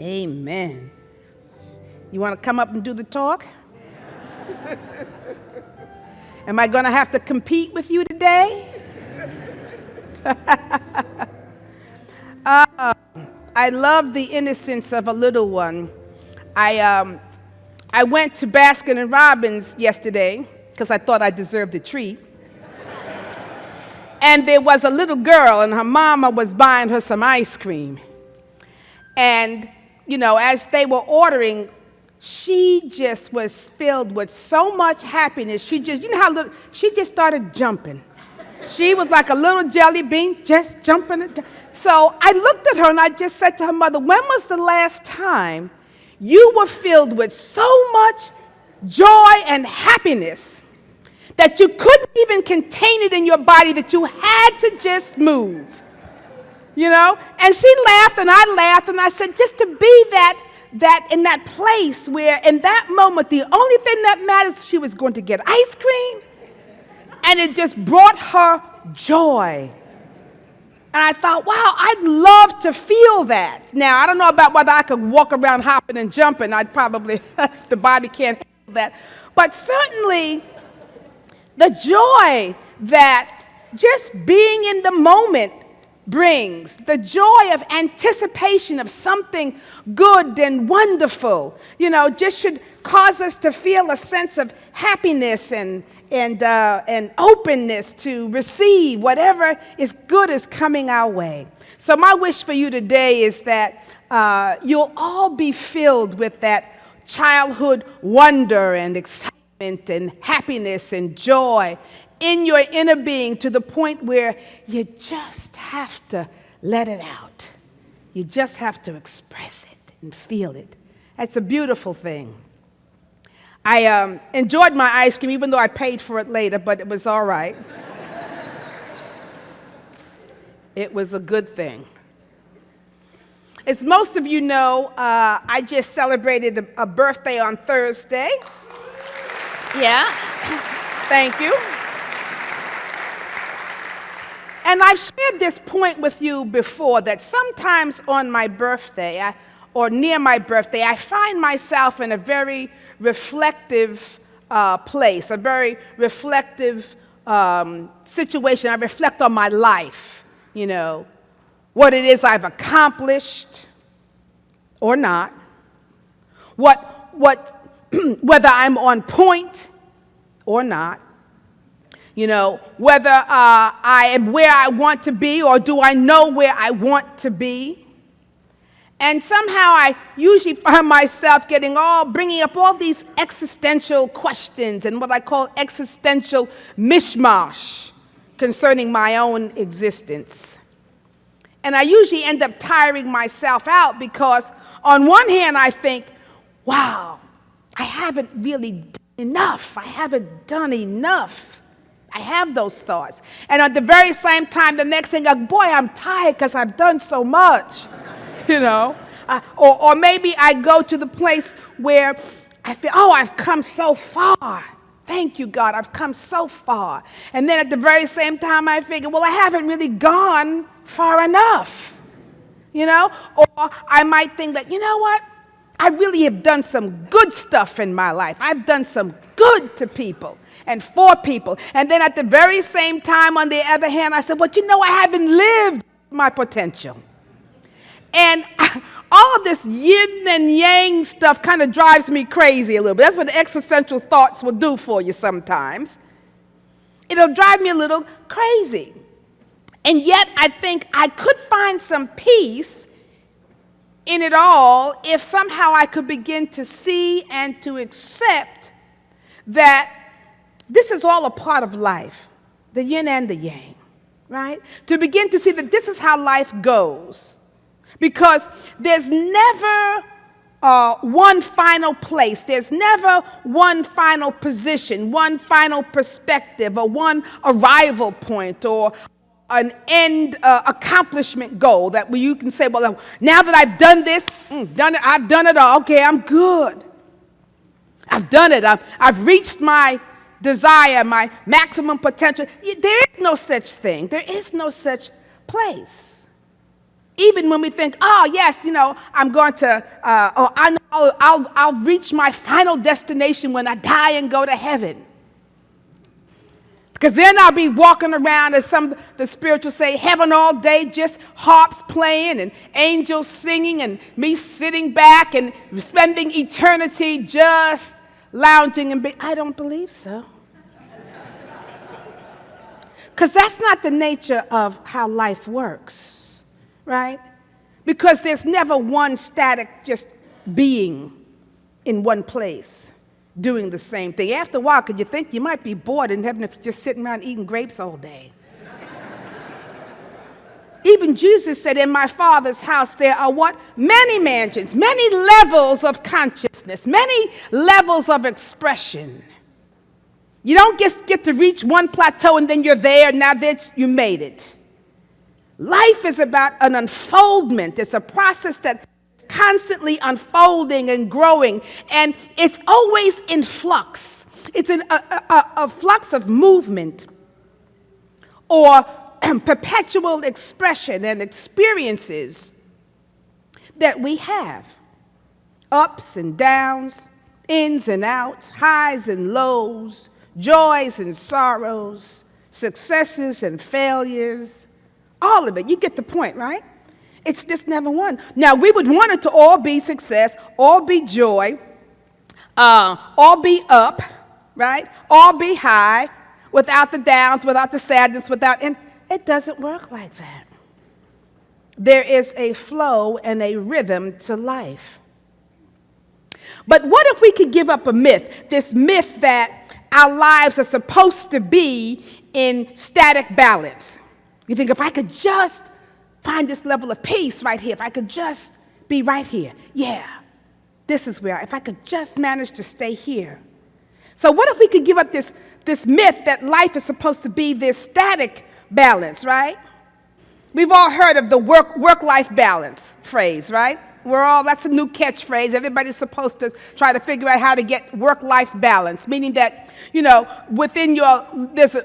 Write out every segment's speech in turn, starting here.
Amen. You want to come up and do the talk? Am I going to have to compete with you today? I love the innocence of a little one. I went to Baskin and Robbins yesterday because I thought I deserved a treat. And there was a little girl, and her mama was buying her some ice cream. And, you know, as they were ordering, she just was filled with so much happiness. She just, you know how little, she just started jumping. She was like a little jelly bean, just jumping. So I looked at her and I just said to her mother, when was the last time you were filled with so much joy and happiness that you couldn't even contain it in your body, that you had to just move? You know? And she laughed and I laughed and I said, just to be that in that place where in that moment the only thing that matters, she was going to get ice cream, and it just brought her joy. And I thought, wow, I'd love to feel that. Now, I don't know about whether I could walk around hopping and jumping. I'd probably, the body can't handle that. But certainly, the joy that just being in the moment brings, the joy of anticipation of something good and wonderful, you know, just should cause us to feel a sense of happiness and openness to receive whatever is good is coming our way. So my wish for you today is that you'll all be filled with that childhood wonder and excitement and happiness and joy in your inner being, to the point where you just have to let it out. You just have to express it and feel it. That's a beautiful thing. I enjoyed my ice cream, even though I paid for it later, but it was all right. It was a good thing. As most of you know, I just celebrated a birthday on Thursday. Yeah, thank you. And I've shared this point with you before, that sometimes on my birthday, or near my birthday, I find myself in a very reflective place, a very reflective situation. I reflect on my life, you know, what it is I've accomplished or not, whether I'm on point or not, you know, whether I am where I want to be, or do I know where I want to be. And somehow I usually find myself bringing up all these existential questions and what I call existential mishmash concerning my own existence. And I usually end up tiring myself out, because on one hand I think, wow, I haven't really done enough. I haven't done enough. I have those thoughts. And at the very same time, the next thing, boy, I'm tired because I've done so much. You know, or maybe I go to the place where I feel, oh, I've come so far. Thank you, God, I've come so far. And then at the very same time, I figure, well, I haven't really gone far enough. You know, or I might think that, you know what, I really have done some good stuff in my life. I've done some good to people and for people. And then at the very same time, on the other hand, I said, well, you know, I haven't lived my potential. And all of this yin and yang stuff kind of drives me crazy a little bit. That's what the existential thoughts will do for you sometimes. It'll drive me a little crazy. And yet I think I could find some peace in it all if somehow I could begin to see and to accept that this is all a part of life, the yin and the yang, right? To begin to see that this is how life goes. Because there's never one final place. There's never one final position, one final perspective, or one arrival point, or an end accomplishment goal that you can say, well, now that I've done this, I've done it all. Okay, I'm good. I've done it. I've reached my desire, my maximum potential. There is no such thing. There is no such place. Even when we think, oh, yes, I'm going to, I'll reach my final destination when I die and go to heaven. Because then I'll be walking around, as the spirituals say, heaven all day, just harps playing and angels singing and me sitting back and spending eternity just lounging and I don't believe so. Because that's not the nature of how life works, right? Because there's never one static just being in one place doing the same thing. After a while, could you think you might be bored in heaven if you're just sitting around eating grapes all day? Even Jesus said, in my Father's house there are what? Many mansions, many levels of consciousness, many levels of expression. You don't just get to reach one plateau and then you're there, now that you made it. Life is about an unfoldment. It's a process that constantly unfolding and growing, and it's always in flux. It's a flux of movement or perpetual expression and experiences that we have. Ups and downs, ins and outs, highs and lows, joys and sorrows, successes and failures, all of it. You get the point, right? It's just never one. Now, we would want it to all be success, all be joy, all be up, right? All be high, without the downs, without the sadness, and it doesn't work like that. There is a flow and a rhythm to life. But what if we could give up a myth, this myth that our lives are supposed to be in static balance? You think, if I could just find this level of peace right here, if I could just be right here, yeah, this is where, if I could just manage to stay here. So what if we could give up this myth that life is supposed to be this static balance, right? We've all heard of the work-life balance phrase, right? That's a new catchphrase. Everybody's supposed to try to figure out how to get work-life balance, meaning that, within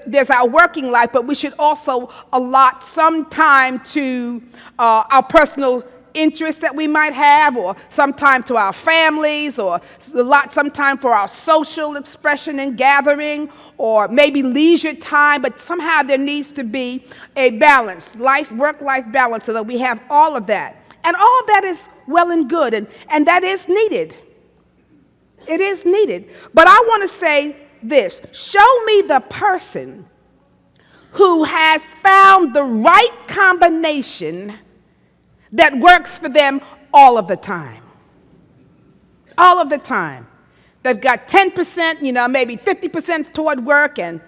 there's our working life, but we should also allot some time to our personal interests that we might have, or some time to our families, or some time for our social expression and gathering, or maybe leisure time, but somehow there needs to be a balance, work-life balance, so that we have all of that. And all of that is well and good, and that is needed. It is needed. But I want to say this. Show me the person who has found the right combination that works for them all of the time. All of the time. They've got 10%, maybe 50% toward work, and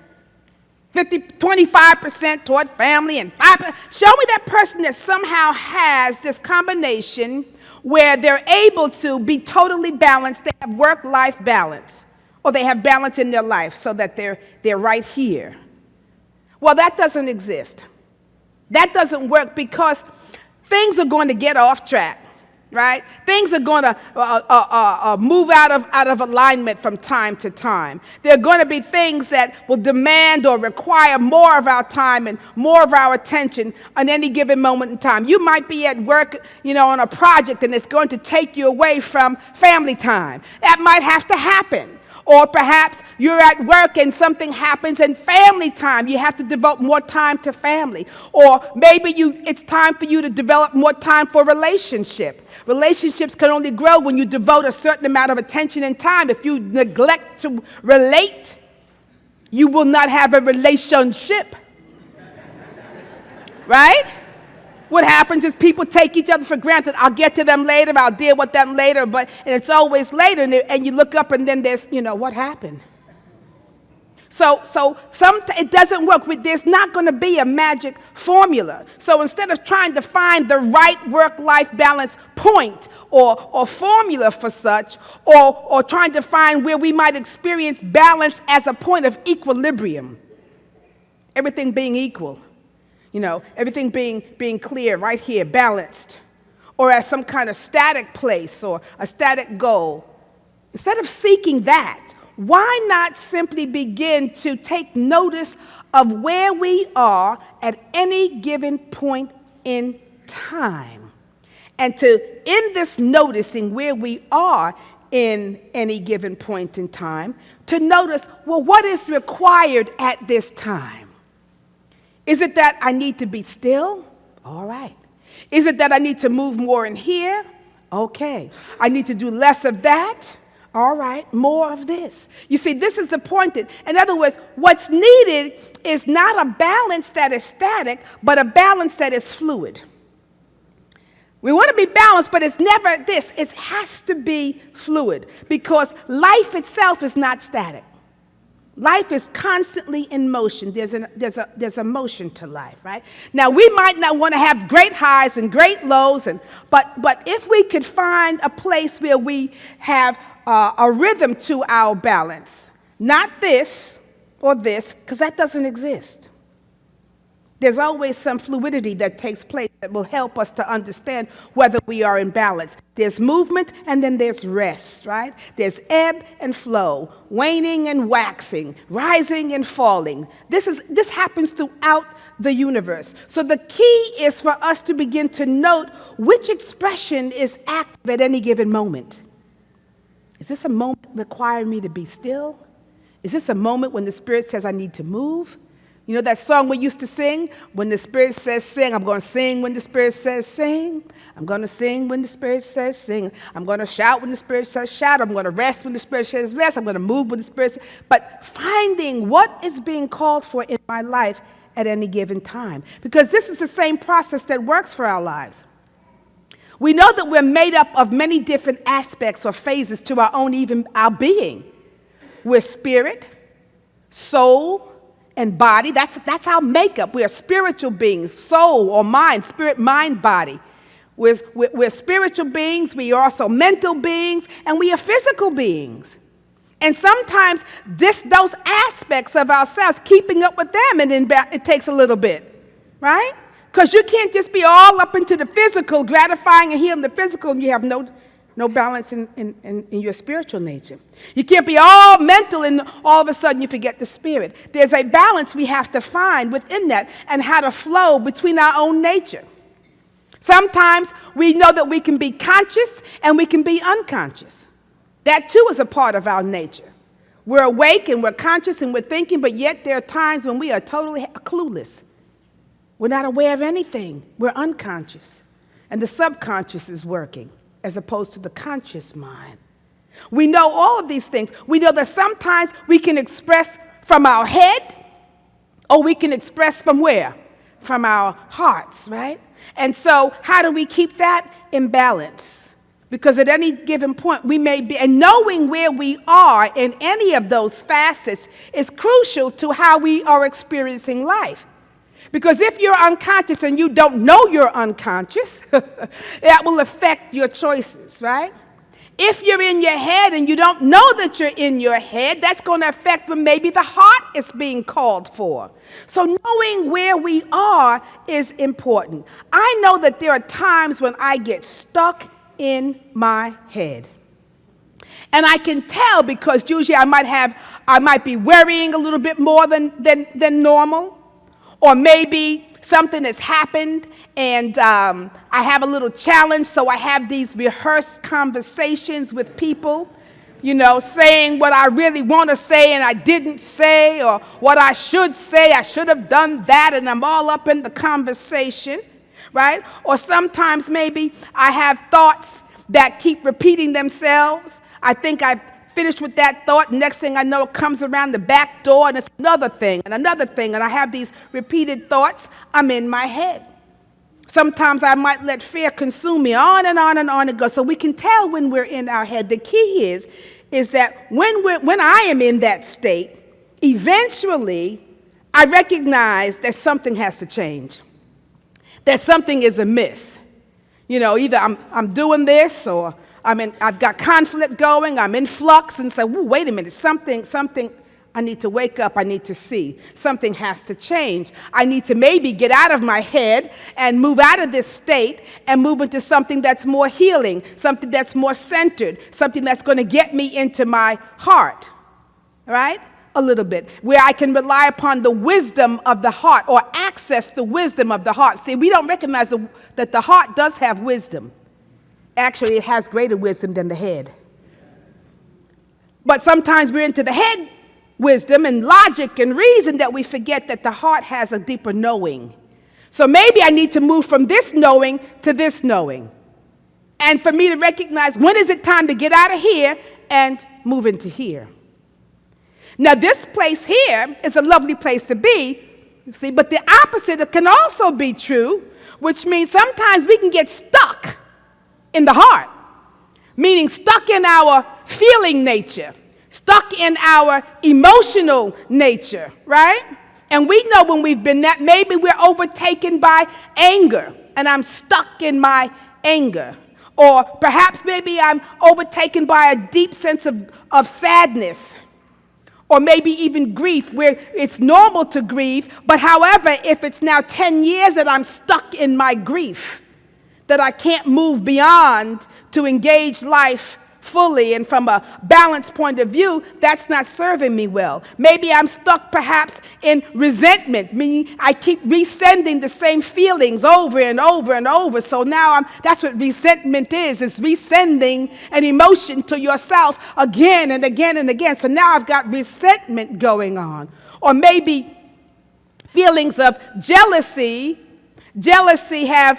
25% toward family, and 5%. Show me that person that somehow has this combination where they're able to be totally balanced. They have work-life balance, or they have balance in their life so that they're right here. Well, that doesn't exist. That doesn't work, because things are going to get off track. Right? Things are going to move out of alignment from time to time. There are going to be things that will demand or require more of our time and more of our attention on any given moment in time. You might be at work, on a project, and it's going to take you away from family time. That might have to happen. Or perhaps you're at work and something happens and family time, you have to devote more time to family. Or maybe it's time for you to develop more time for relationship. Relationships can only grow when you devote a certain amount of attention and time. If you neglect to relate, you will not have a relationship. Right? What happens is people take each other for granted. I'll get to them later. I'll deal with them later. And it's always later. And you look up and then there's, what happened? So it doesn't work. There's not going to be a magic formula. So instead of trying to find the right work-life balance point or formula for such, or trying to find where we might experience balance as a point of equilibrium, everything being equal, everything being clear right here, balanced, or as some kind of static place or a static goal. Instead of seeking that, why not simply begin to take notice of where we are at any given point in time. And in this noticing where we are in any given point in time, to notice, well, what is required at this time? Is it that I need to be still? All right. Is it that I need to move more in here? Okay. I need to do less of that? All right. More of this. You see, this is the point. In other words, what's needed is not a balance that is static, but a balance that is fluid. We want to be balanced, but it's never this. It has to be fluid because life itself is not static. Life is constantly in motion. There's a motion to life, right? Now, we might not want to have great highs and great lows, but if we could find a place where we have a rhythm to our balance, not this or this, because that doesn't exist. There's always some fluidity that takes place that will help us to understand whether we are in balance. There's movement and then there's rest, right? There's ebb and flow, waning and waxing, rising and falling. This happens throughout the universe. So the key is for us to begin to note which expression is active at any given moment. Is this a moment requiring me to be still? Is this a moment when the Spirit says I need to move? You know that song we used to sing? When the Spirit says sing, I'm going to sing when the Spirit says sing. I'm going to sing when the Spirit says sing. I'm going to shout when the Spirit says shout. I'm going to rest when the Spirit says rest. I'm going to move when the Spirit says... But finding what is being called for in my life at any given time. Because this is the same process that works for our lives. We know that we're made up of many different aspects or phases to our own, even our being. We're spirit, soul, and body. That's our makeup. We are spiritual beings, soul or mind, spirit, mind, body. We're spiritual beings. We are also mental beings, and we are physical beings. And sometimes those aspects of ourselves, keeping up with them, and then it takes a little bit, right? Because you can't just be all up into the physical, gratifying and healing the physical, and you have no balance in your spiritual nature. You can't be all mental and all of a sudden you forget the spirit. There's a balance we have to find within that and how to flow between our own nature. Sometimes we know that we can be conscious and we can be unconscious. That too is a part of our nature. We're awake and we're conscious and we're thinking, but yet there are times when we are totally clueless. We're not aware of anything. We're unconscious. And the subconscious is working, as opposed to the conscious mind. We know all of these things. We know that sometimes we can express from our head, or we can express from where? From our hearts, right? And so how do we keep that in balance? Because at any given point we may be, and knowing where we are in any of those facets is crucial to how we are experiencing life. Because if you're unconscious and you don't know you're unconscious, that will affect your choices, right? If you're in your head and you don't know that you're in your head, that's going to affect when maybe the heart is being called for. So knowing where we are is important. I know that there are times when I get stuck in my head. And I can tell because usually I might be worrying a little bit more than normal. Or maybe something has happened and I have a little challenge, so I have these rehearsed conversations with people, saying what I really want to say and I didn't say, or what I should say, I should have done that, and I'm all up in the conversation, right? Or sometimes maybe I have thoughts that keep repeating themselves. I think I finished with that thought. Next thing I know, it comes around the back door, and it's another thing, and I have these repeated thoughts. I'm in my head. Sometimes I might let fear consume me, on and on and on it goes. So we can tell when we're in our head. The key is that when I am in that state, eventually I recognize that something has to change, that something is amiss. Either I'm doing this, or I've got conflict going, I'm in flux, and say, wait a minute, something, I need to wake up, I need to see. Something has to change. I need to maybe get out of my head and move out of this state and move into something that's more healing, something that's more centered, something that's going to get me into my heart, right? a little bit, where I can rely upon the wisdom of the heart or access the wisdom of the heart. See, we don't recognize that the heart does have wisdom. Actually, it has greater wisdom than the head. But sometimes we're into the head wisdom and logic and reason that we forget that the heart has a deeper knowing. So maybe I need to move from this knowing to this knowing. And for me to recognize when is it time to get out of here and move into here. Now, this place here is a lovely place to be, you see, but the opposite can also be true, which means sometimes we can get stuck in the heart, meaning stuck in our feeling nature, stuck in our emotional nature, right? And we know when we've been that, maybe we're overtaken by anger, and I'm stuck in my anger. Or perhaps maybe I'm overtaken by a deep sense of sadness. Or maybe even grief, where it's normal to grieve, but however, if it's now 10 years that I'm stuck in my grief, that I can't move beyond to engage life fully and from a balanced point of view, that's not serving me well. Maybe I'm stuck perhaps in resentment, meaning I keep resending the same feelings over and over and over. So now that's what resentment is resending an emotion to yourself again and again and again. So now I've got resentment going on. Or maybe feelings of jealousy. Jealousy have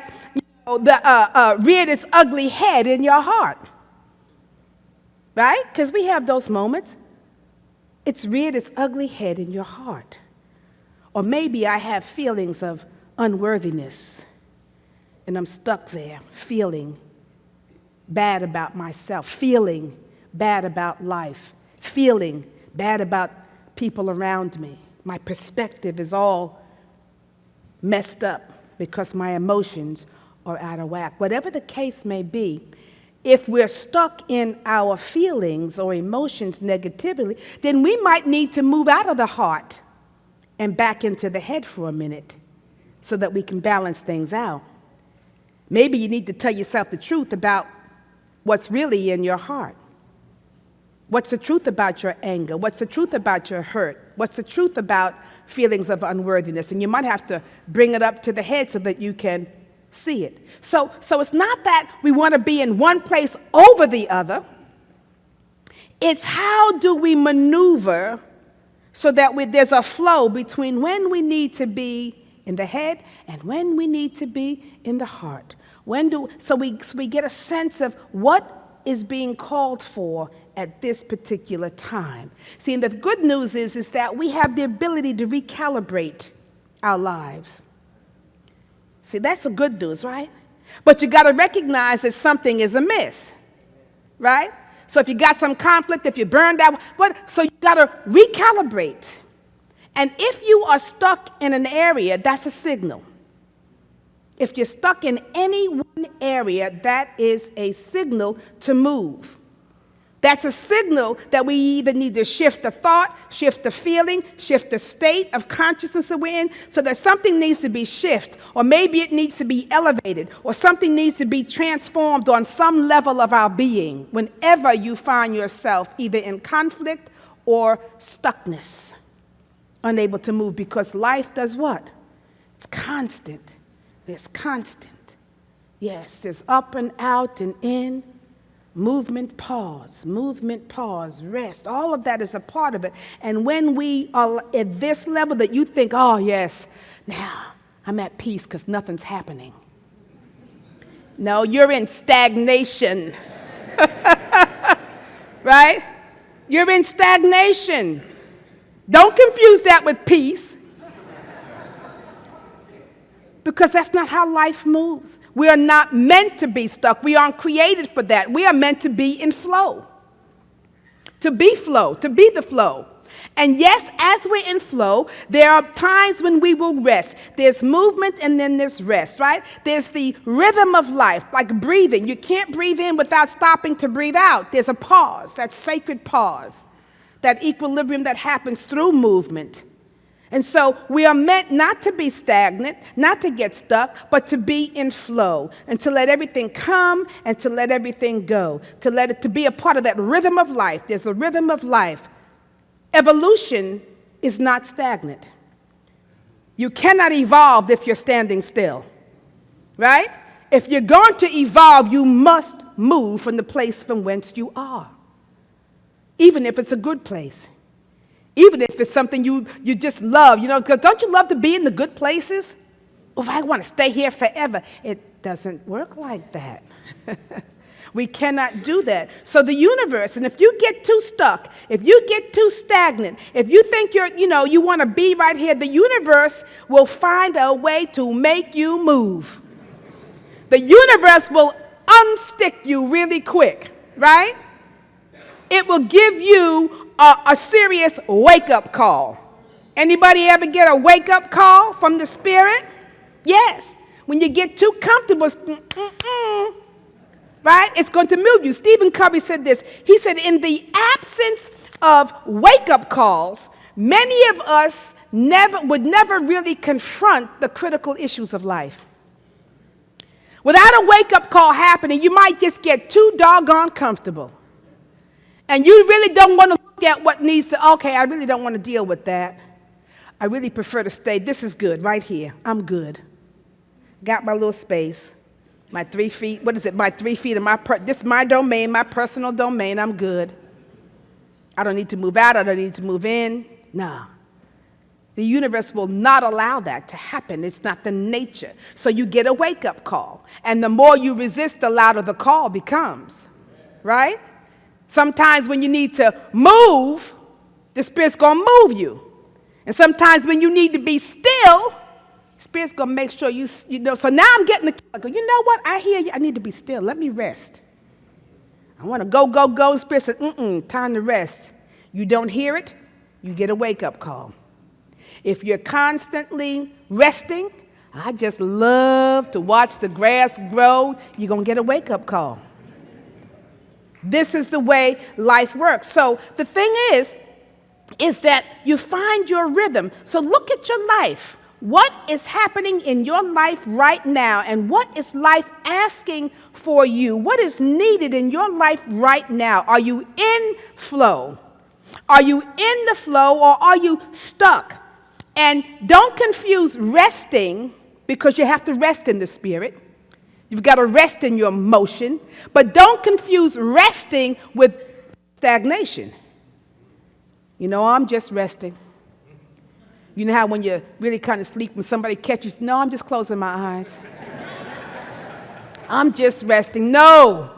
reared its ugly head in your heart. Right? Because we have those moments. It's reared its ugly head in your heart. Or maybe I have feelings of unworthiness, and I'm stuck there feeling bad about myself, feeling bad about life, feeling bad about people around me. My perspective is all messed up because my emotions are out of whack. Whatever the case may be, if we're stuck in our feelings or emotions negatively, then we might need to move out of the heart and back into the head for a minute so that we can balance things out. Maybe you need to tell yourself the truth about what's really in your heart. What's the truth about your anger? What's the truth about your hurt? What's the truth about feelings of unworthiness? And you might have to bring it up to the head so that you can see it. So it's not that we want to be in one place over the other. It's how do we maneuver so that there's a flow between when we need to be in the head and when we need to be in the heart. So we get a sense of what is being called for at this particular time. See, and the good news is that we have the ability to recalibrate our lives. See, that's the good news, right? But you got to recognize that something is amiss, right? So if you got some conflict, if you're burned out, so you got to recalibrate. And if you are stuck in an area, that's a signal. If you're stuck in any one area, that is a signal to move. That's a signal that we either need to shift the thought, shift the feeling, shift the state of consciousness that we're in, so that something needs to be shifted, or maybe it needs to be elevated, or something needs to be transformed on some level of our being whenever you find yourself either in conflict or stuckness, unable to move, because life does what? It's constant. There's constant. Yes, there's up and out and in. Movement, pause, rest. All of that is a part of it. And when we are at this level that you think, oh, yes, now I'm at peace because nothing's happening. No, you're in stagnation. Right? You're in stagnation. Don't confuse that with peace, because that's not how life moves. We are not meant to be stuck. We aren't created for that. We are meant to be in flow. To be the flow. And yes, as we're in flow, there are times when we will rest. There's movement and then there's rest, right? There's the rhythm of life, like breathing. You can't breathe in without stopping to breathe out. There's a pause, that sacred pause, that equilibrium that happens through movement. And so we are meant not to be stagnant, not to get stuck, but to be in flow and to let everything come and to let everything go, to let it to be a part of that rhythm of life. There's a rhythm of life Evolution is not stagnant. You cannot evolve if you're standing still, right? If you're going to evolve, you must move from the place from whence you are, even if it's a good place, even if it's something you just love. You know, 'cause don't you love to be in the good places? Oh, if I want to stay here forever. It doesn't work like that. We cannot do that. So the universe, and if you get too stuck, if you get too stagnant, if you think you want to be right here, the universe will find a way to make you move. The universe will unstick you really quick, right? It will give you a serious wake-up call. Anybody ever get a wake-up call from the Spirit? Yes. When you get too comfortable, right? It's going to move you. Stephen Covey said this. He said, in the absence of wake-up calls, many of us would never really confront the critical issues of life. Without a wake-up call happening, you might just get too doggone comfortable. And you really don't want to look at what needs to, okay, I really don't want to deal with that. I really prefer to stay. This is good right here. I'm good. Got my little space. My 3 feet, what is it? My 3 feet of this is my domain, my personal domain. I'm good. I don't need to move out. I don't need to move in. No. The universe will not allow that to happen. It's not the nature. So you get a wake-up call. And the more you resist, the louder the call becomes. Right? Sometimes when you need to move, the Spirit's going to move you. And sometimes when you need to be still, Spirit's going to make sure you know. So now I'm getting I go, you know what? I hear you. I need to be still. Let me rest. I want to go, go, go. And Spirit says, time to rest. You don't hear it, you get a wake-up call. If you're constantly resting, I just love to watch the grass grow, you're going to get a wake-up call. This is the way life works. So the thing is that you find your rhythm. So look at your life. What is happening in your life right now, and what is life asking for you? What is needed in your life right now? Are you in flow? Are you in the flow, or are you stuck? And don't confuse resting, because you have to rest in the Spirit. You've got to rest in your motion. But don't confuse resting with stagnation. You know, I'm just resting. You know how when you're really kind of sleep, when somebody catches you, no, I'm just closing my eyes. I'm just resting. No.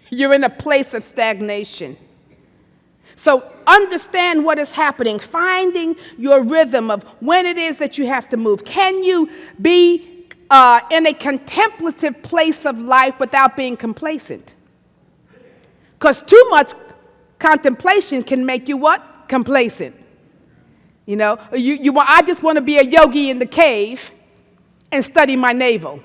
You're in a place of stagnation. So understand what is happening, finding your rhythm of when it is that you have to move. Can you be in a contemplative place of life without being complacent? Because too much contemplation can make you what? Complacent. You know, I just want to be a yogi in the cave and study my navel.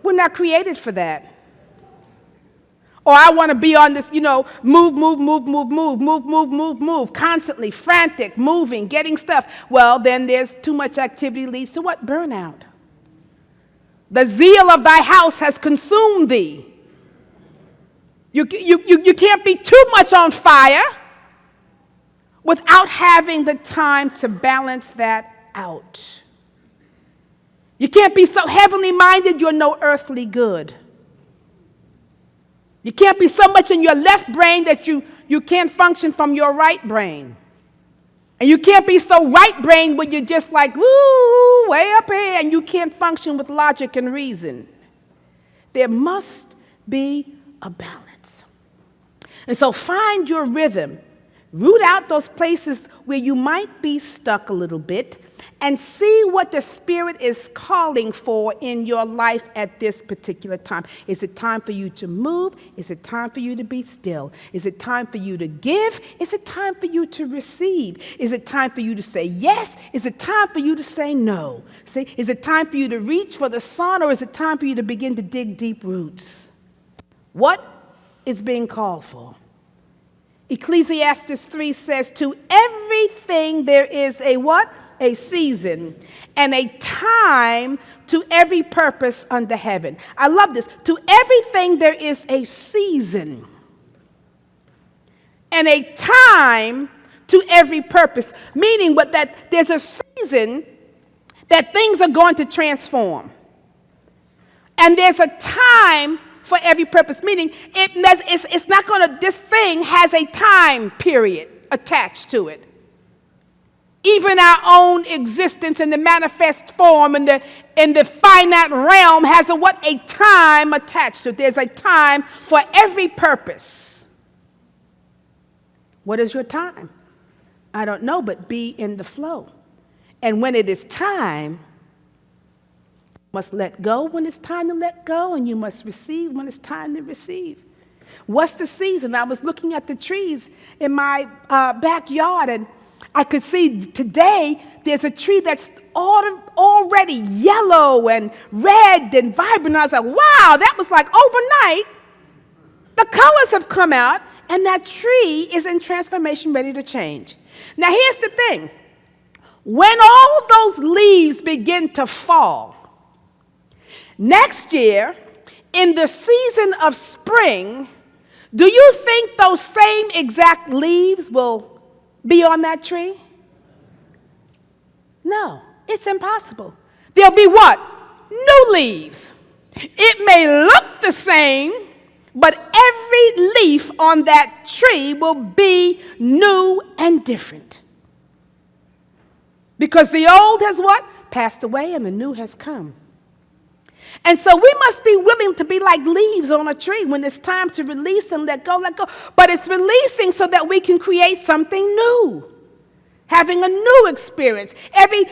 We're not created for that. Or I want to be on this, move, constantly frantic, moving, getting stuff. Well, then there's too much activity leads to what? Burnout. The zeal of thy house has consumed thee. You can't be too much on fire without having the time to balance that out. You can't be so heavenly minded you're no earthly good. You can't be so much in your left brain that you can't function from your right brain. And you can't be so right brain when you're just like, woo, way up here, and you can't function with logic and reason. There must be a balance. And so find your rhythm. Root out those places where you might be stuck a little bit and see what the Spirit is calling for in your life at this particular time. Is it time for you to move? Is it time for you to be still? Is it time for you to give? Is it time for you to receive? Is it time for you to say yes? Is it time for you to say no? See, is it time for you to reach for the sun, or is it time for you to begin to dig deep roots? What is being called for? Ecclesiastes 3 says, to everything there is a what? a season, and a time to every purpose under heaven. I love this. To everything there is a season and a time to every purpose, meaning but that there's a season that things are going to transform. And there's a time for every purpose, meaning it's not going to, this thing has a time period attached to it. Even our own existence in the manifest form in the finite realm has a time attached to it. There's a time for every purpose. What is your time? I don't know, but be in the flow. And when it is time, you must let go when it's time to let go, and you must receive when it's time to receive. What's the season? I was looking at the trees in my backyard, and I could see today there's a tree that's already yellow and red and vibrant. I was like, wow, that was like overnight. The colors have come out, and that tree is in transformation, ready to change. Now, here's the thing. When all those leaves begin to fall, next year, in the season of spring, do you think those same exact leaves will be on that tree? No, it's impossible. There'll be what? New leaves. It may look the same, but every leaf on that tree will be new and different. Because the old has what? Passed away and the new has come. And so we must be willing to be like leaves on a tree when it's time to release and let go, let go. But it's releasing so that we can create something new. Having a new experience. Every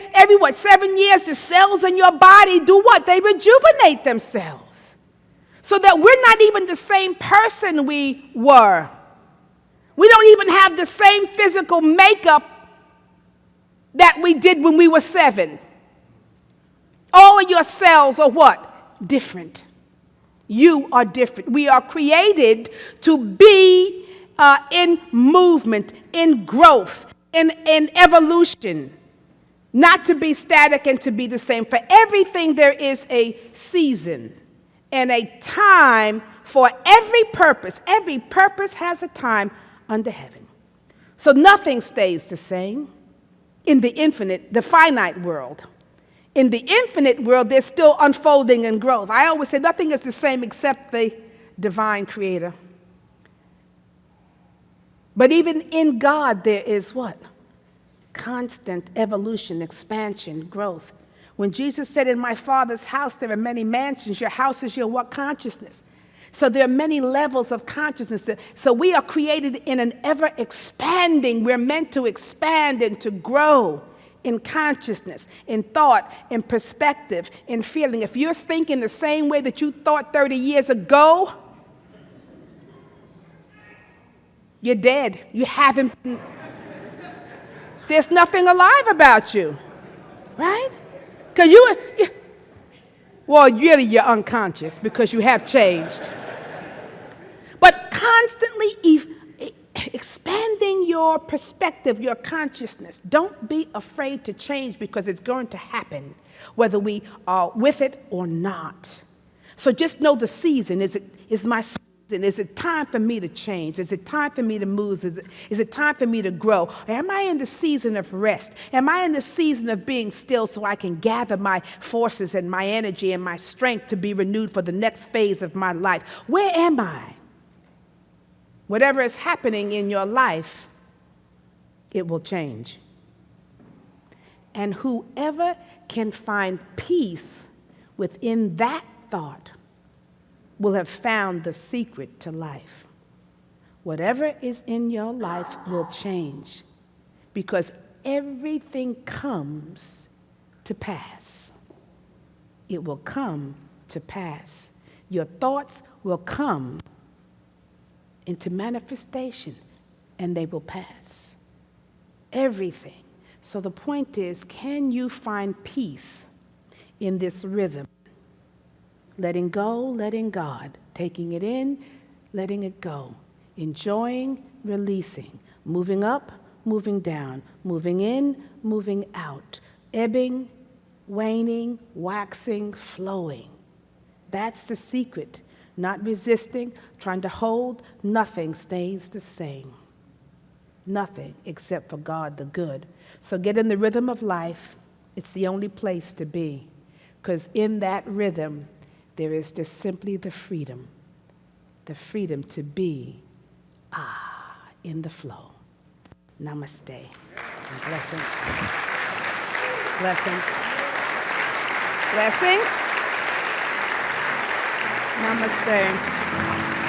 7 years, the cells in your body do what? They rejuvenate themselves. So that we're not even the same person we were. We don't even have the same physical makeup that we did when we were 7. All of your cells are what? Different. You are different. We are created to be in movement, in growth, in evolution. Not to be static and to be the same. For everything there is a season and a time for every purpose. Every purpose has a time under heaven. So nothing stays the same in the infinite, the finite world. In the infinite world, there's still unfolding and growth. I always say nothing is the same except the divine creator. But even in God, there is what? Constant evolution, expansion, growth. When Jesus said, in my Father's house there are many mansions, your house is your what? Consciousness. So there are many levels of consciousness. So we are created in an ever-expanding, we're meant to expand and to grow in consciousness, in thought, in perspective, in feeling. If you're thinking the same way that you thought 30 years ago, you're dead. You haven't been. There's nothing alive about you, right? Because well, really you're unconscious because you have changed. But constantly expanding your perspective, your consciousness. Don't be afraid to change because it's going to happen, whether we are with it or not. So just know the season. Is my season? Is it time for me to change? Is it time for me to move? Is it time for me to grow? Or am I in the season of rest? Am I in the season of being still so I can gather my forces and my energy and my strength to be renewed for the next phase of my life? Where am I? Whatever is happening in your life, it will change. And whoever can find peace within that thought will have found the secret to life. Whatever is in your life will change because everything comes to pass. It will come to pass. Your thoughts will come into manifestation and they will pass. Everything. So the point is, can you find peace in this rhythm? Letting go, letting God. Taking it in, letting it go. Enjoying, releasing. Moving up, moving down, moving in, moving out, ebbing, waning, waxing, flowing. That's the secret. Not resisting, trying to hold, nothing stays the same. Nothing except for God the good. So get in the rhythm of life. It's the only place to be. Because in that rhythm, there is just simply the freedom to be, in the flow. Namaste. And blessings. Blessings. Blessings. Namaste.